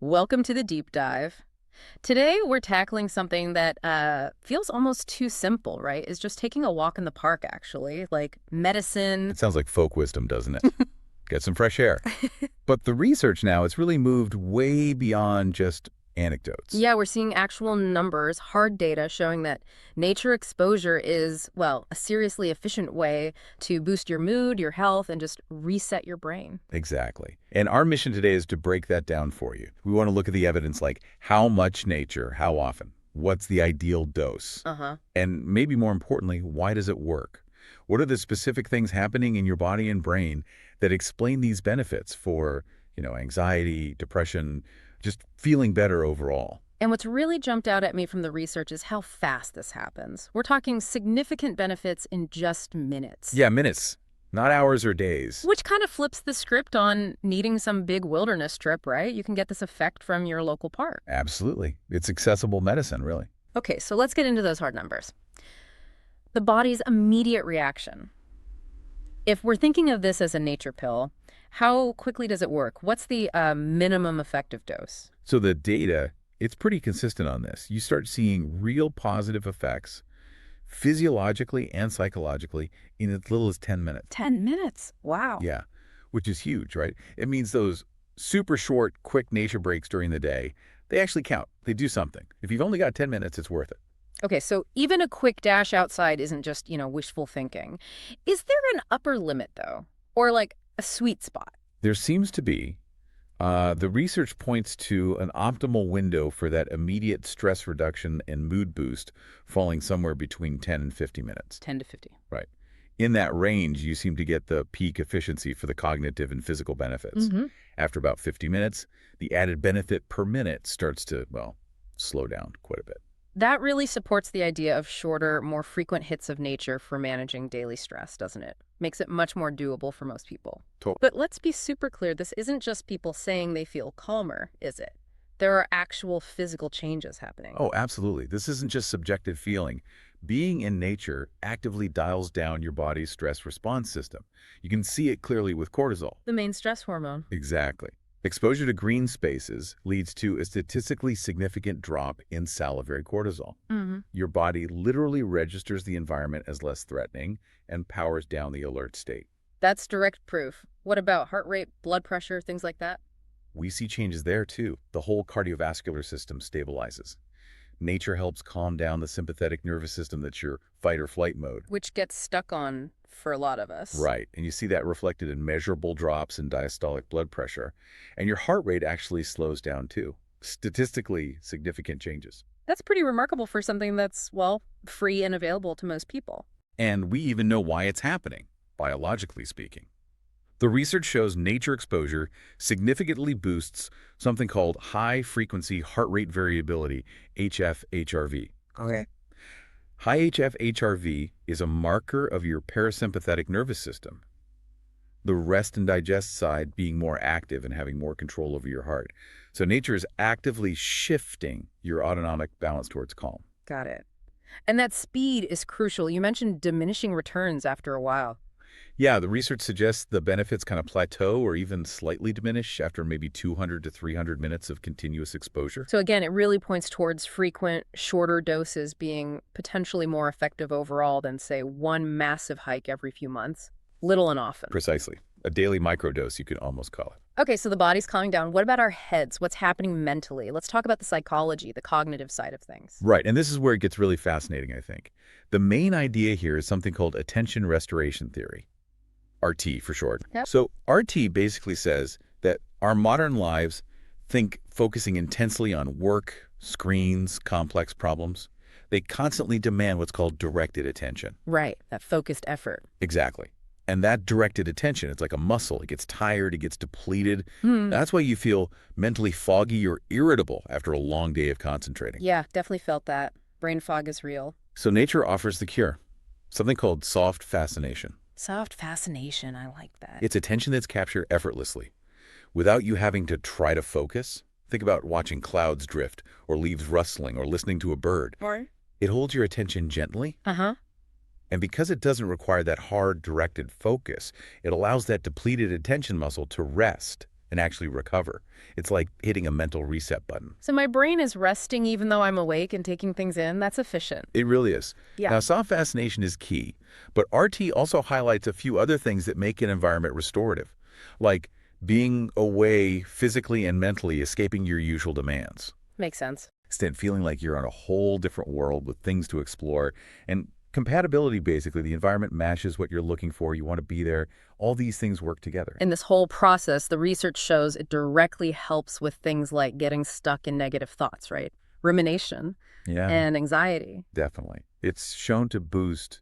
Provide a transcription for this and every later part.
Welcome to the deep dive. Today, we're tackling something that feels almost too simple, right? Is just taking a walk in the park, actually, like medicine. It sounds like folk wisdom, doesn't it? Get some fresh air. But the research now, it's really moved way beyond just anecdotes. Yeah, we're seeing actual numbers, hard data showing that nature exposure is, well, a seriously efficient way to boost your mood, your health, and just reset your brain. Exactly. And our mission today is to break that down for you. We want to look at the evidence like how much nature, how often, what's the ideal dose, Uh-huh. and maybe more importantly, why does it work? What are the specific things happening in your body and brain that explain these benefits for, anxiety, depression, just feeling better overall? And what's really jumped out at me from the research is how fast this happens. We're talking significant benefits in just minutes. Yeah, minutes, not hours or days. Which kind of flips the script on needing some big wilderness trip, right? You can get this effect from your local park. Absolutely. It's accessible medicine, really. Okay, so let's get into those hard numbers. The body's immediate reaction. If we're thinking of this as a nature pill, how quickly does it work? What's the minimum effective dose? So the data, it's pretty consistent on this. You start seeing real positive effects physiologically and psychologically in as little as 10 minutes. 10 minutes. Wow. Yeah, which is huge, right? It means those super short, quick nature breaks during the day, they actually count. They do something. If you've only got 10 minutes, it's worth it. Okay, so even a quick dash outside isn't just, wishful thinking. Is there an upper limit, though? Or like a sweet spot? There seems to be. The research points to an optimal window for that immediate stress reduction and mood boost falling somewhere between 10 and 50 minutes. 10 to 50. Right. In that range, you seem to get the peak efficiency for the cognitive and physical benefits. Mm-hmm. After about 50 minutes, the added benefit per minute starts to, well, slow down quite a bit. That really supports the idea of shorter, more frequent hits of nature for managing daily stress, doesn't it? Makes it much more doable for most people. Totally. But let's be super clear, this isn't just people saying they feel calmer, is it? There are actual physical changes happening. Oh, absolutely. This isn't just subjective feeling. Being in nature actively dials down your body's stress response system. You can see it clearly with cortisol. The main stress hormone. Exactly. Exposure to green spaces leads to a statistically significant drop in salivary cortisol. Mm-hmm. Your body literally registers the environment as less threatening and powers down the alert state. That's direct proof. What about heart rate, blood pressure, things like that? We see changes there too. The whole cardiovascular system stabilizes. Nature helps calm down the sympathetic nervous system that's your fight or flight mode. Which gets stuck on for a lot of us. Right, and you see that reflected in measurable drops in diastolic blood pressure. And your heart rate actually slows down too. Statistically significant changes. That's pretty remarkable for something that's, well, free and available to most people. And we even know why it's happening, biologically speaking. The research shows nature exposure significantly boosts something called high-frequency heart rate variability, HF-HRV. Okay. High HF-HRV is a marker of your parasympathetic nervous system, the rest and digest side being more active and having more control over your heart. So nature is actively shifting your autonomic balance towards calm. Got it. And that speed is crucial. You mentioned diminishing returns after a while. Yeah, the research suggests the benefits kind of plateau or even slightly diminish after maybe 200 to 300 minutes of continuous exposure. So again, it really points towards frequent, shorter doses being potentially more effective overall than, say, one massive hike every few months. Little and often. Precisely. A daily microdose, you could almost call it. Okay, so the body's calming down. What about our heads? What's happening mentally? Let's talk about the psychology, the cognitive side of things. Right, and this is where it gets really fascinating, I think. The main idea here is something called attention restoration theory. RT for short. Yep. So RT basically says that our modern lives think focusing intensely on work, screens, complex problems. They constantly demand what's called directed attention. Right, that focused effort. Exactly. And that directed attention, it's like a muscle. It gets tired, it gets depleted. Hmm. That's why you feel mentally foggy or irritable after a long day of concentrating. Yeah, definitely felt that. Brain fog is real. So nature offers the cure, something called soft fascination. Soft fascination, I like that. It's attention that's captured effortlessly, without you having to try to focus. Think about watching clouds drift, or leaves rustling, or listening to a bird. Or? It holds your attention gently, Uh-huh. and because it doesn't require that hard, directed focus, it allows that depleted attention muscle to rest and actually recover. It's like hitting a mental reset button. So my brain is resting even though I'm awake and taking things in. That's efficient. It really is. Yeah. Now, soft fascination is key, but RT also highlights a few other things that make an environment restorative, like being away physically and mentally, escaping your usual demands. Makes sense. Instead, feeling like you're on a whole different world with things to explore. And compatibility, basically, the environment matches what you're looking for. You want to be there. All these things work together. In this whole process, the research shows it directly helps with things like getting stuck in negative thoughts, right? Rumination Yeah, and anxiety. definitely. It's shown to boost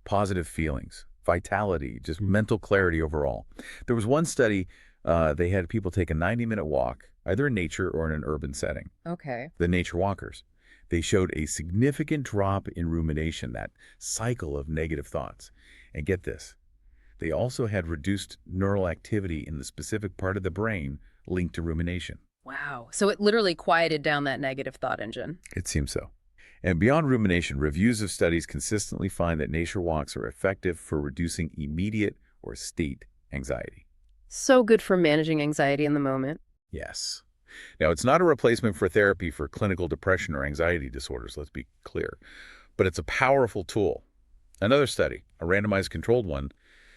positive feelings, vitality, just mental clarity overall. There was one study, they had people take a 90-minute walk, either in nature or in an urban setting. Okay. The nature walkers. They showed a significant drop in rumination, that cycle of negative thoughts. And get this, they also had reduced neural activity in the specific part of the brain linked to rumination. Wow. So it literally quieted down that negative thought engine. It seems so. And beyond rumination, reviews of studies consistently find that nature walks are effective for reducing immediate or state anxiety. So good for managing anxiety in the moment. Yes. Now, it's not a replacement for therapy for clinical depression or anxiety disorders, let's be clear, but it's a powerful tool. Another study, a randomized controlled one,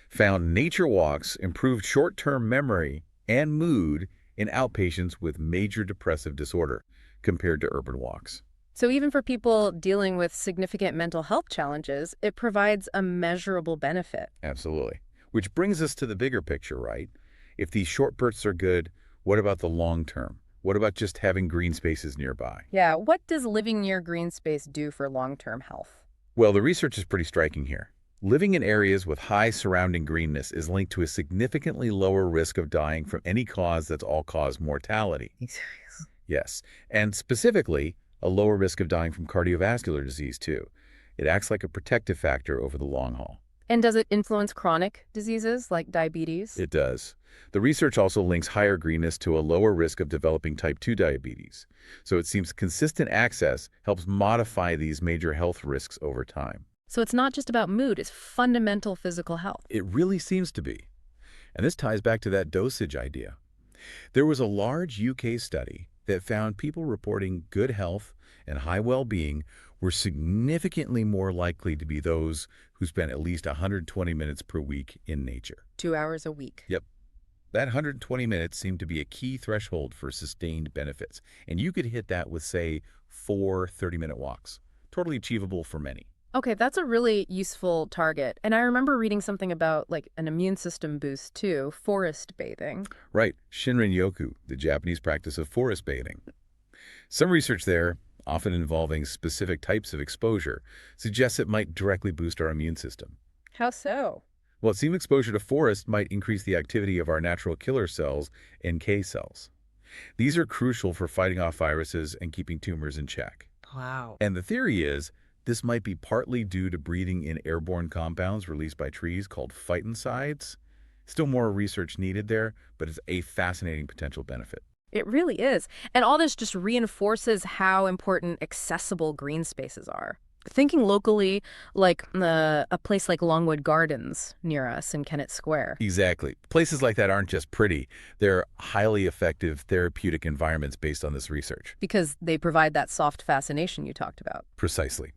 found nature walks improved short-term memory and mood in outpatients with major depressive disorder compared to urban walks. So even for people dealing with significant mental health challenges, it provides a measurable benefit. Absolutely. Which brings us to the bigger picture, right? If these short bursts are good, what about the long term? What about just having green spaces nearby? Yeah, what does living near green space do for long-term health? Well, the research is pretty striking here. Living in areas with high surrounding greenness is linked to a significantly lower risk of dying from any cause that's all-cause mortality. Yes, and specifically, a lower risk of dying from cardiovascular disease, too. It acts like a protective factor over the long haul. And does it influence chronic diseases like diabetes? It does. The research also links higher greenness to a lower risk of developing type 2 diabetes. So it seems consistent access helps modify these major health risks over time. So it's not just about mood, it's fundamental physical health. It really seems to be. And this ties back to that dosage idea. There was a large UK study that found people reporting good health and high well-being were significantly more likely to be those who spent at least 120 minutes per week in nature. 2 hours a week. Yep. That 120 minutes seemed to be a key threshold for sustained benefits. And you could hit that with, say, 4 30-minute walks. Totally achievable for many. Okay, that's a really useful target. And I remember reading something about like an immune system boost too, forest bathing. Right. Shinrin-yoku, the Japanese practice of forest bathing. Some research there, often involving specific types of exposure, suggests it might directly boost our immune system. How so? Well, it seems exposure to forest might increase the activity of our natural killer cells, NK cells. These are crucial for fighting off viruses and keeping tumors in check. Wow. And the theory is this might be partly due to breathing in airborne compounds released by trees called phytoncides. Still more research needed there, but it's a fascinating potential benefit. It really is. And all this just reinforces how important accessible green spaces are. Thinking locally, like a place like Longwood Gardens near us in Kennett Square. Exactly. Places like that aren't just pretty. They're highly effective therapeutic environments based on this research. Because they provide that soft fascination you talked about. Precisely.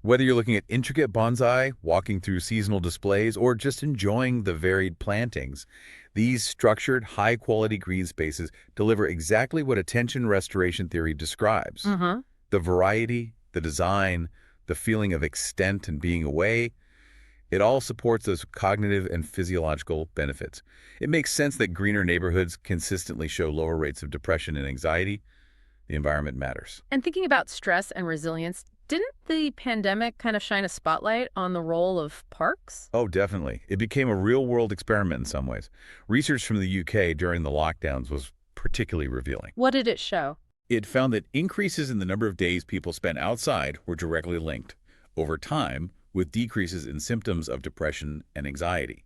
Whether you're looking at intricate bonsai, walking through seasonal displays, or just enjoying the varied plantings, these structured, high-quality green spaces deliver exactly what attention restoration theory describes. Mm-hmm. The variety, the design, the feeling of extent and being away, it all supports those cognitive and physiological benefits. It makes sense that greener neighborhoods consistently show lower rates of depression and anxiety. The environment matters. And thinking about stress and resilience, didn't the pandemic kind of shine a spotlight on the role of parks? Oh, definitely. It became a real-world experiment in some ways. Research from the UK during the lockdowns was particularly revealing. What did it show? It found that increases in the number of days people spent outside were directly linked, over time, with decreases in symptoms of depression and anxiety,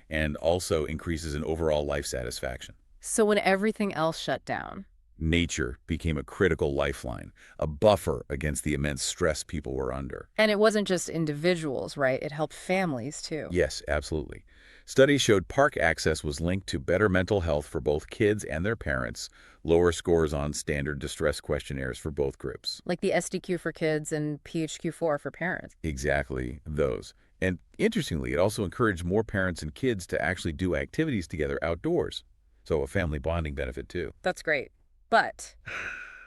and also increases in overall life satisfaction. So when everything else shut down. Nature became a critical lifeline, a buffer against the immense stress people were under. And it wasn't just individuals, right? It helped families too. Yes, absolutely. Studies showed park access was linked to better mental health for both kids and their parents, lower scores on standard distress questionnaires for both groups. Like the SDQ for kids and PHQ-4 for parents. Exactly those. And interestingly, it also encouraged more parents and kids to actually do activities together outdoors. So a family bonding benefit too. That's great. But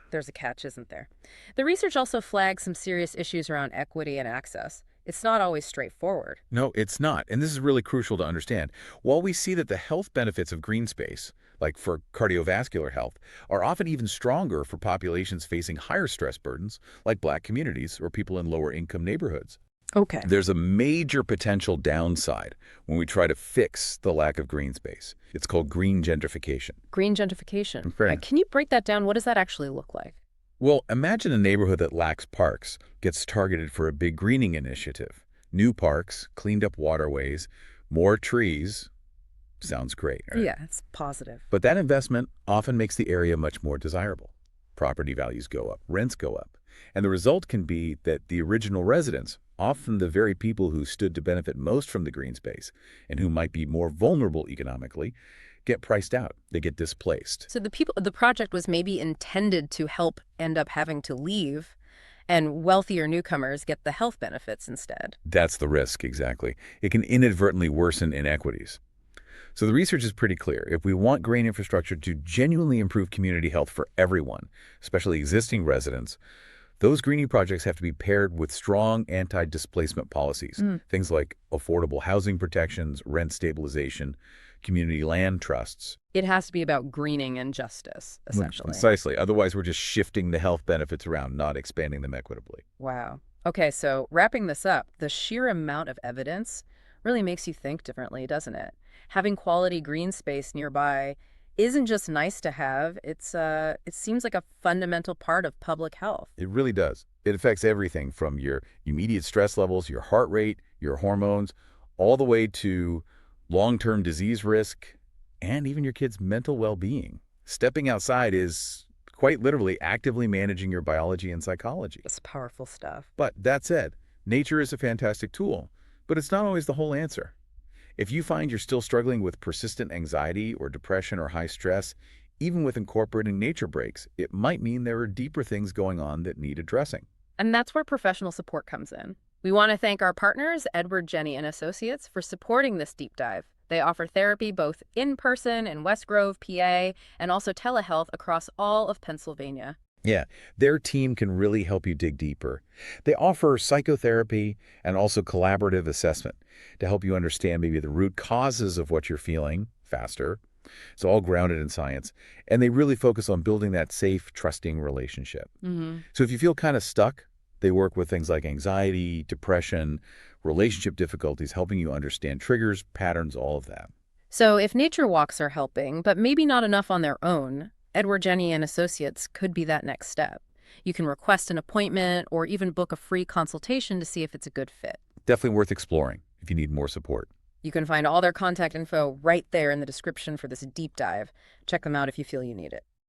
there's a catch, isn't there? The research also flags some serious issues around equity and access. It's not always straightforward. No, it's not. And this is really crucial to understand. While we see that the health benefits of green space, like for cardiovascular health, are often even stronger for populations facing higher stress burdens, like Black communities or people in lower income neighborhoods. Okay. There's a major potential downside when we try to fix the lack of green space. It's called green gentrification. Green gentrification. Right. Can you break that down? What does that actually look like? Well, imagine a neighborhood that lacks parks gets targeted for a big greening initiative. New parks, cleaned up waterways, more trees. Sounds great, right? Yeah, it's positive. But that investment often makes the area much more desirable. Property values go up, rents go up. And the result can be that the original residents, often the very people who stood to benefit most from the green space and who might be more vulnerable economically, get priced out. They get displaced. So the project was maybe intended to help end up having to leave, and wealthier newcomers get the health benefits instead. That's the risk, exactly. It can inadvertently worsen inequities. So the research is pretty clear. If we want green infrastructure to genuinely improve community health for everyone, especially existing residents, those greening projects have to be paired with strong anti-displacement policies. Things like affordable housing protections, rent stabilization, community land trusts. It has to be about greening and justice, essentially. Precisely. Otherwise, we're just shifting the health benefits around, not expanding them equitably. Wow. Okay, so wrapping this up, the sheer amount of evidence really makes you think differently, doesn't it? Having quality green space nearby isn't just nice to have, it seems like a fundamental part of public health. It really does. It affects everything from your immediate stress levels, your heart rate, your hormones, all the way to long-term disease risk, and even your kid's mental well-being. Stepping outside is quite literally actively managing your biology and psychology. It's powerful stuff. But that said, nature is a fantastic tool, but it's not always the whole answer. If you find you're still struggling with persistent anxiety or depression or high stress, even with incorporating nature breaks, it might mean there are deeper things going on that need addressing. And that's where professional support comes in. We want to thank our partners, Edward Jenny and Associates, for supporting this deep dive. They offer therapy both in person in West Grove, PA, and also telehealth across all of Pennsylvania. Yeah, their team can really help you dig deeper. They offer psychotherapy and also collaborative assessment to help you understand maybe the root causes of what you're feeling faster. It's all grounded in science. And they really focus on building that safe, trusting relationship. So if you feel kind of stuck, they work with things like anxiety, depression, relationship difficulties, helping you understand triggers, patterns, all of that. So if nature walks are helping, but maybe not enough on their own, Edward Jenny and Associates could be that next step. You can request an appointment or even book a free consultation to see if it's a good fit. Definitely worth exploring if you need more support. You can find all their contact info right there in the description for this deep dive. Check them out if you feel you need it.